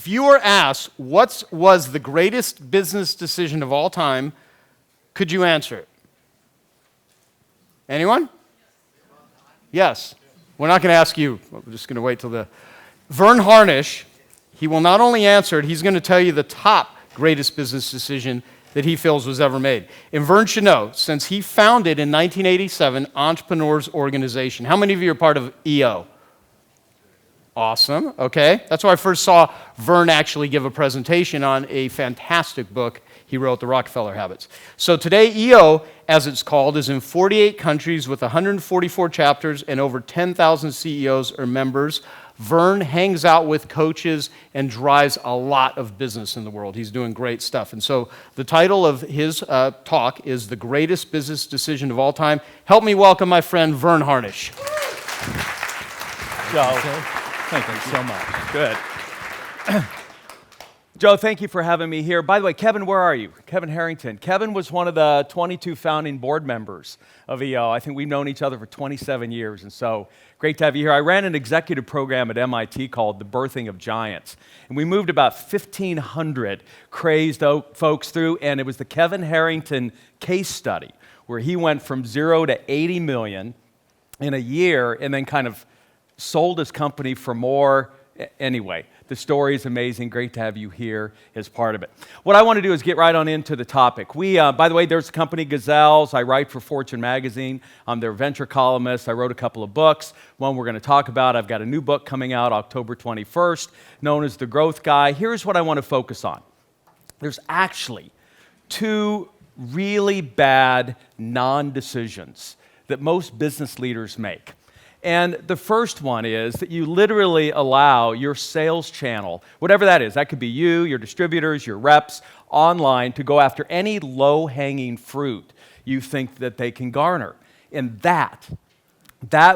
If you were asked what was the greatest business decision of all time, could you answer it? Anyone? Yes. We're not going to ask you. We're just going to wait till the... Verne Harnish, he will not only answer it, he's going to tell you the top greatest business decision that he feels was ever made. And Verne should know, since he founded in 1987 Entrepreneurs Organization. How many of you are part of EO? Awesome, okay. That's where I first saw Verne actually give a presentation on a fantastic book he wrote, The Rockefeller Habits. So today, EO, as it's called, is in 48 countries with 144 chapters and over 10,000 CEOs or members. Verne hangs out with coaches and drives a lot of business in the world. He's doing great stuff. And so the title of his talk is The Greatest Business Decision of All Time. Help me welcome my friend Verne Harnish. Joe, thank you so much. Good. Joe, thank you for having me here. By the way, Kevin, where are you? Kevin Harrington. Kevin was one of the 22 founding board members of EO. I think we've known each other for 27 years, and so great to have you here. I ran an executive program at MIT called The Birthing of Giants, and we moved about 1,500 crazed folks through, and it was the Kevin Harrington case study where he went from 0 to 80 million in a year and then kind of sold his company for more. Anyway, the story is amazing. Great to have you here as part of it. What I want to do is get right on into the topic. By the way, there's a company, Gazelles. I write for Fortune magazine. I'm their venture columnist. I wrote a couple of books. One we're going to talk about. I've got a new book coming out October 21st, known as The Growth Guy. Here's what I want to focus on. There's actually two really bad non-decisions that most business leaders make. And the first one is that you literally allow your sales channel, whatever that is, that could be you, your distributors, your reps, online, to go after any low-hanging fruit you think that they can garner. And that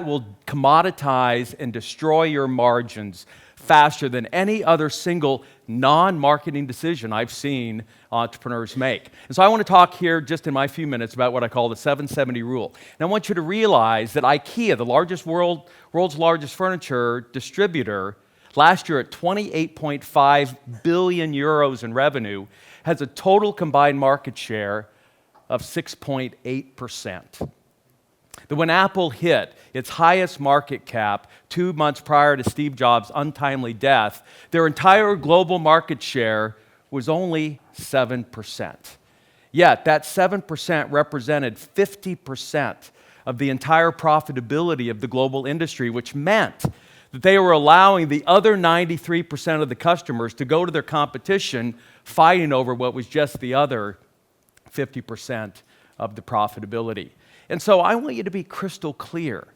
will commoditize and destroy your margins faster than any other single non-marketing decision I've seen entrepreneurs make. And so I want to talk here just in my few minutes about what I call the 770 rule. And I want you to realize that IKEA, the world's largest furniture distributor, last year at 28.5 billion euros in revenue, has a total combined market share of 6.8%. That when Apple hit its highest market cap 2 months prior to Steve Jobs' untimely death, their entire global market share was only 7%. Yet that 7% represented 50% of the entire profitability of the global industry, which meant that they were allowing the other 93% of the customers to go to their competition fighting over what was just the other 50% of the profitability. And so I want you to be crystal clear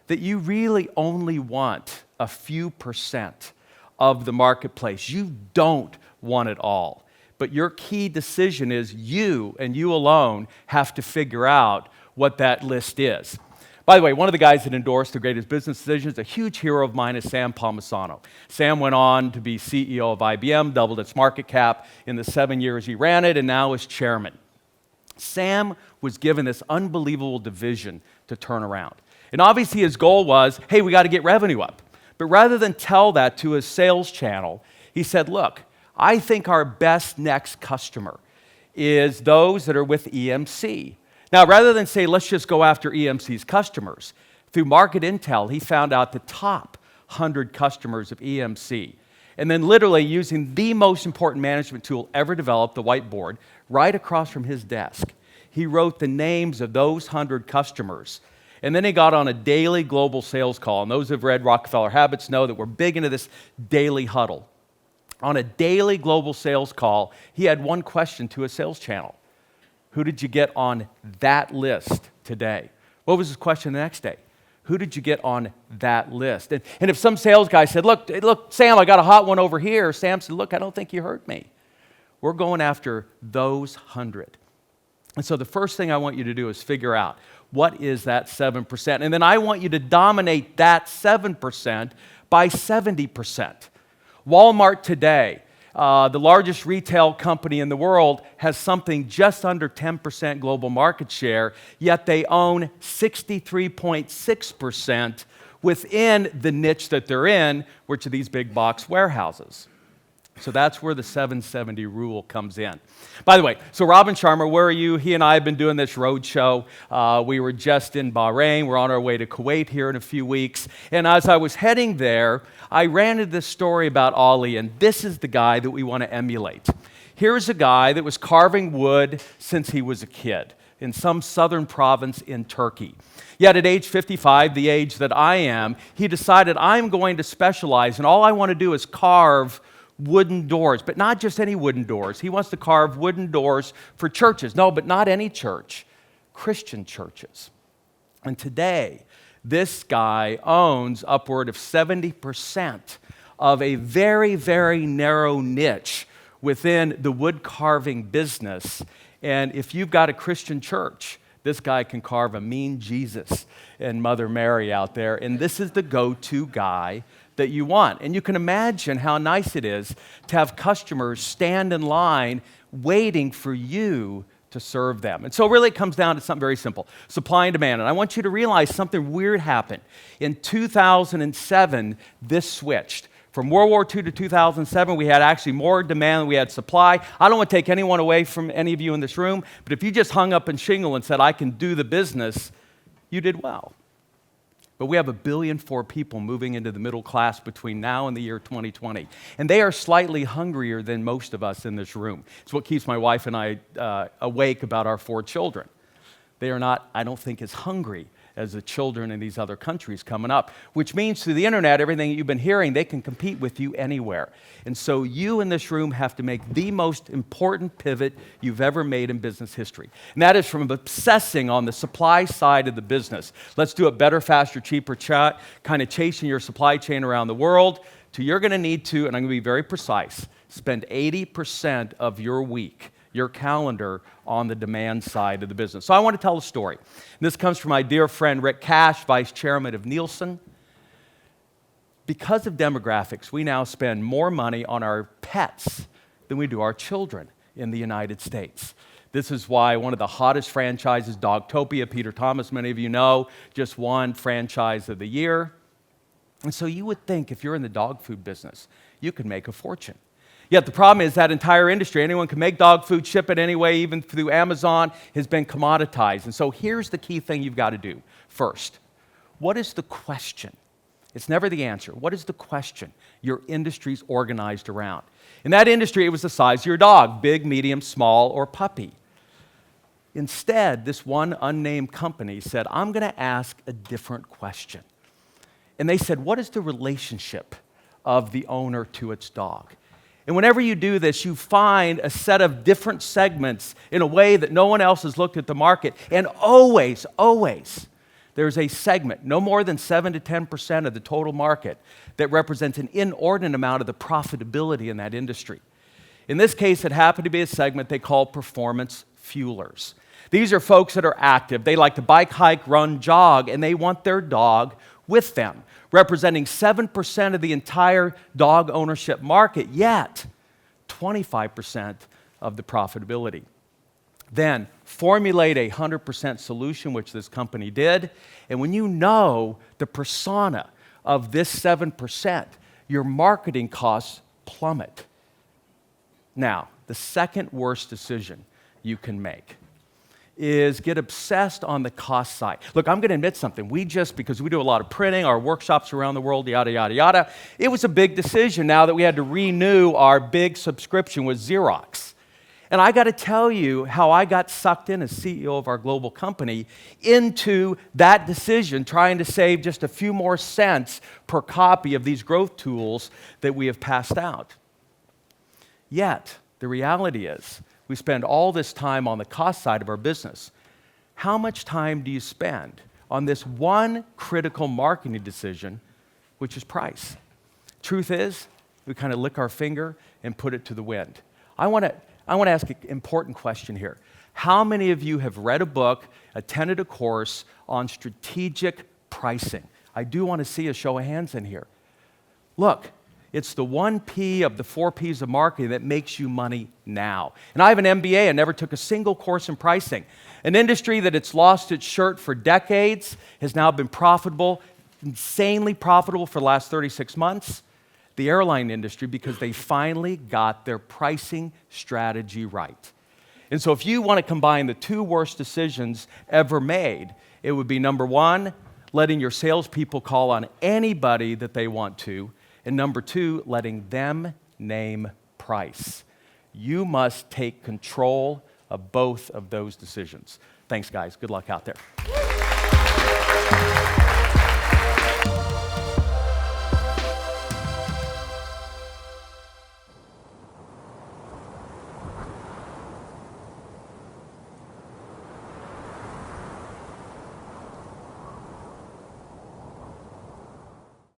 that you really only want a few percent of the marketplace. You don't want it all. But your key decision is you and you alone have to figure out what that list is. By the way, one of the guys that endorsed The Greatest Business Decisions, a huge hero of mine, is Sam Palmisano. Sam went on to be CEO of IBM, doubled its market cap in the 7 years he ran it, and now is chairman. Sam was given this unbelievable division to turn around. And obviously his goal was, hey, we got to get revenue up. But rather than tell that to his sales channel, he said, look, I think our best next customer is those that are with EMC. Now, rather than say, let's just go after EMC's customers, through market intel, he found out the top 100 customers of EMC. And then literally using the most important management tool ever developed, the whiteboard, right across from his desk, he wrote the names of those 100 customers. And then he got on a daily global sales call. And those who have read Rockefeller Habits know that we're big into this daily huddle. On a daily global sales call, he had one question to his sales channel. Who did you get on that list today? What was his question the next day? Who did you get on that list? And if some sales guy said, look, Sam, I got a hot one over here. Sam said, look, I don't think you heard me. We're going after those 100. And so the first thing I want you to do is figure out what is that 7%. And then I want you to dominate that 7% by 70%. Walmart today, the largest retail company in the world, has something just under 10% global market share, yet they own 63.6% within the niche that they're in, which are these big box warehouses. So that's where the 770 rule comes in. By the way, so Robin Sharma, where are you? He and I have been doing this road show. We were just in Bahrain. We're on our way to Kuwait here in a few weeks. And as I was heading there, I ran into this story about Ali, and this is the guy that we want to emulate. Here's a guy that was carving wood since he was a kid in some southern province in Turkey. Yet at age 55, the age that I am, he decided, I'm going to specialize, and all I want to do is carve wooden doors, but not just any wooden doors. He wants to carve wooden doors for churches. No, but not any church, Christian churches. And today, this guy owns upward of 70% of a very, very narrow niche within the wood carving business. And if you've got a Christian church, this guy can carve a mean Jesus and Mother Mary out there. And this is the go-to guy that you want. And you can imagine how nice it is to have customers stand in line waiting for you to serve them. And so really it comes down to something very simple, supply and demand. And I want you to realize something weird happened. In 2007, this switched. From World War II to 2007, we had actually more demand than we had supply. I don't want to take anyone away from any of you in this room, but if you just hung up and shingle and said, I can do the business, you did well. But we have 1.4 billion people moving into the middle class between now and the year 2020. And they are slightly hungrier than most of us in this room. It's what keeps my wife and I awake about our 4 children. They are not, I don't think, as hungry as the children in these other countries coming up, which means through the internet, everything that you've been hearing, they can compete with you anywhere. And so you in this room have to make the most important pivot you've ever made in business history. And that is from obsessing on the supply side of the business. Let's do it better, faster, cheaper, kind of chasing your supply chain around the world, to you're going to need to, and I'm going to be very precise, spend 80% of your week, your calendar, on the demand side of the business. So I want to tell a story. And this comes from my dear friend Rick Cash, Vice Chairman of Nielsen. Because of demographics, we now spend more money on our pets than we do our children in the United States. This is why one of the hottest franchises, Dogtopia, Peter Thomas, many of you know, just won Franchise of the Year. And so you would think if you're in the dog food business, you could make a fortune. Yet the problem is that entire industry, anyone can make dog food, ship it anyway, even through Amazon, has been commoditized. And so here's the key thing you've got to do. First, what is the question? It's never the answer. What is the question your industry's organized around? In that industry, it was the size of your dog, big, medium, small, or puppy. Instead, this one unnamed company said, I'm going to ask a different question. And they said, what is the relationship of the owner to its dog? And whenever you do this, you find a set of different segments in a way that no one else has looked at the market. And always, there's a segment, no more than 7 to 10% of the total market, that represents an inordinate amount of the profitability in that industry. In this case, it happened to be a segment they call performance fuelers. These are folks that are active. They like to bike, hike, run, jog, and they want their dog with them, representing 7% of the entire dog ownership market, yet 25% of the profitability. Then formulate a 100% solution, which this company did, and when you know the persona of this 7%, your marketing costs plummet. Now, the second worst decision you can make is get obsessed on the cost side. Look, I'm going to admit something. Because we do a lot of printing, our workshops around the world, yada, yada, yada, it was a big decision now that we had to renew our big subscription with Xerox. And I got to tell you how I got sucked in as CEO of our global company into that decision, trying to save just a few more cents per copy of these growth tools that we have passed out. Yet, the reality is, we spend all this time on the cost side of our business. How much time do you spend on this one critical marketing decision, which is price? Truth is, we kind of lick our finger and put it to the wind. I want to ask an important question here. How many of you have read a book, attended a course on strategic pricing? I do want to see a show of hands in here. Look, it's the 1 P of the 4 Ps of marketing that makes you money now. And I have an MBA and never took a single course in pricing. An industry that it's lost its shirt for decades has now been profitable, insanely profitable for the last 36 months. the airline industry because they finally got their pricing strategy right. And so if you want to combine the two worst decisions ever made, it would be number one, letting your salespeople call on anybody that they want to, and number two, letting them name price. You must take control of both of those decisions. Thanks, guys. Good luck out there.